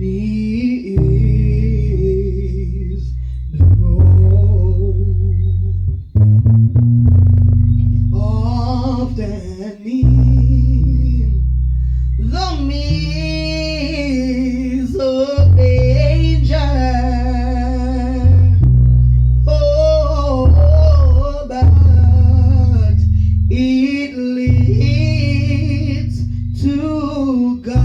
is the road often in the midst of danger. Oh, but it leads to God.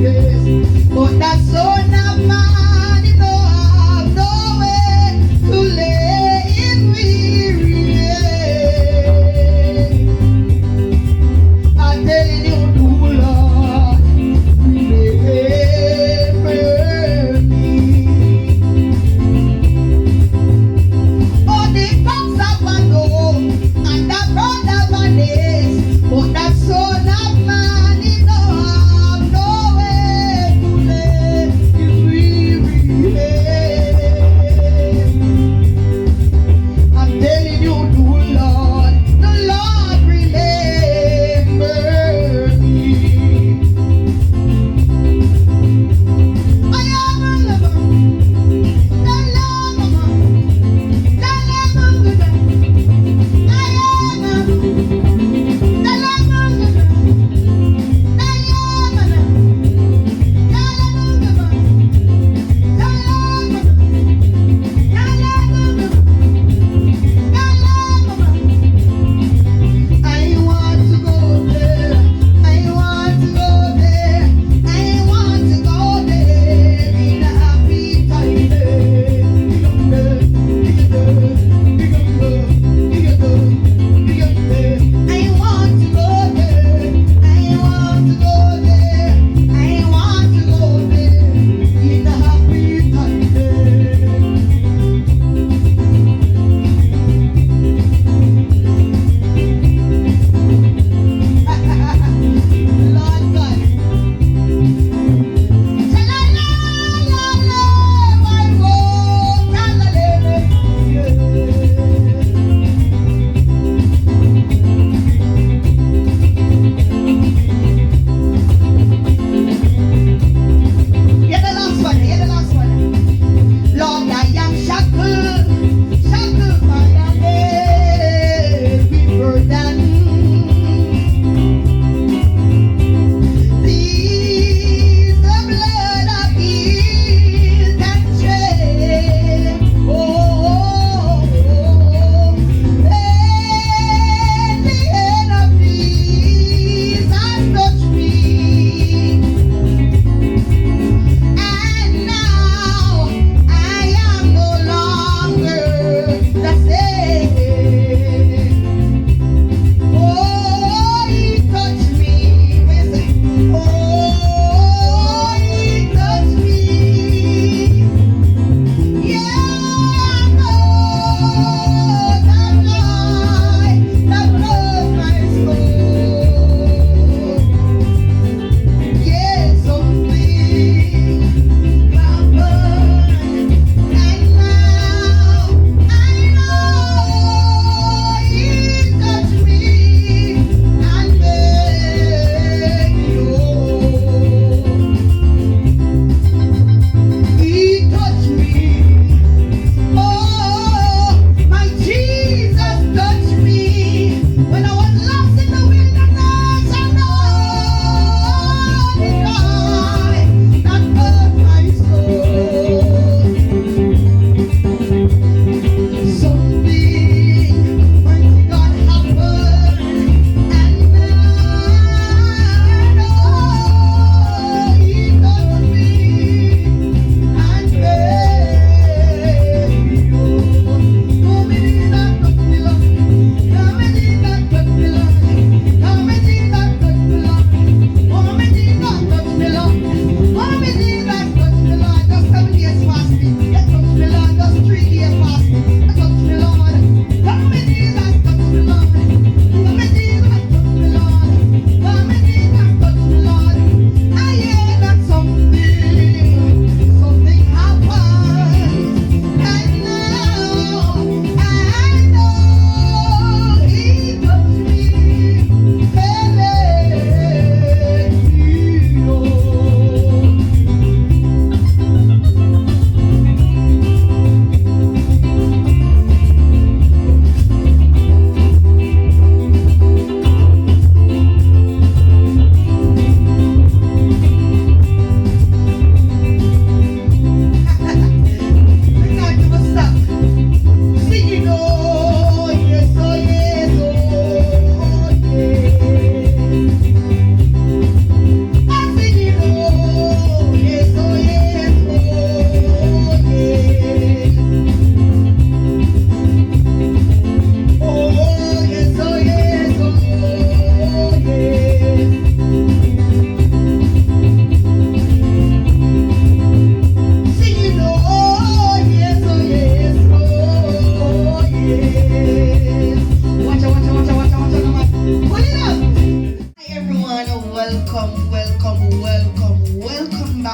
yes. But that son of man, he don't have no way to lay in weary. I'm telling you, do Lord, remember me. Oh, the comes up and go, and the brother vanishes, but that son of man, he don't have no way to lay his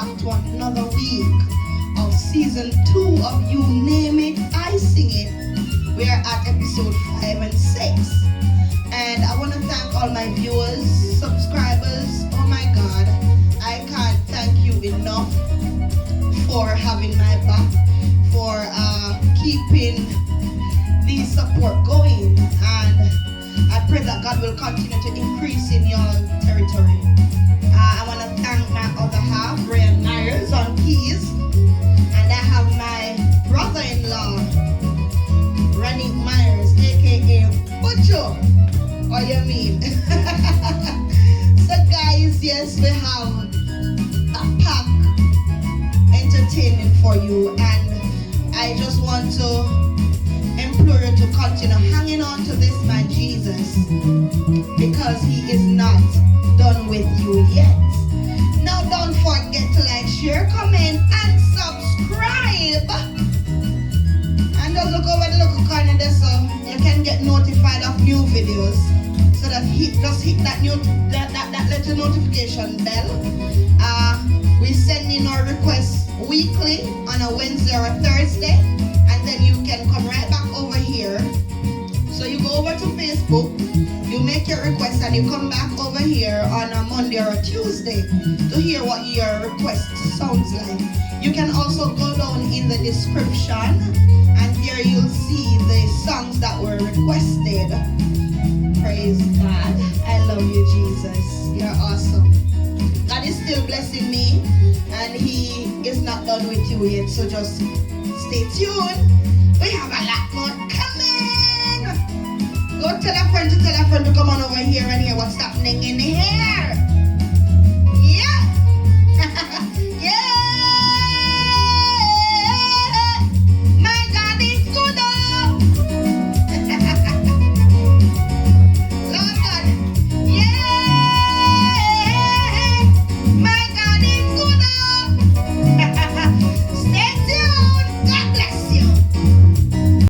back to another week of season 2 of You Name It, I Sing It. We are at episode 5 and 6. And I want to thank all my viewers, subscribers. Oh my God, I can't thank you enough for having my back, for keeping the support going. And I pray that God will continue to increase in your territory. I want to thank my other half, Ryan Myers, on keys. And I have my brother-in-law, Ronnie Myers, aka Butcho. What you mean? So guys, yes, we have a pack entertainment for you, and I just want to implore you to continue hanging on to this man Jesus, because he is not done with you yet. Now don't forget to like, share, comment, and subscribe. And just look over the little corner there so you can get notified of new videos. So that just hit that little notification bell. We send in our requests weekly on a Wednesday or a Thursday, and then you can come right back over here. So you go over to Facebook, you make your request, and you come back over here on a Monday or a Tuesday to hear what your request sounds like. You can also go down in the description, and there you'll see the songs that were requested. Praise God. I love you, Jesus. You're awesome. God is still blessing me, and he is not done with you yet, so just stay tuned. We have a lot more coming. Go tell a friend to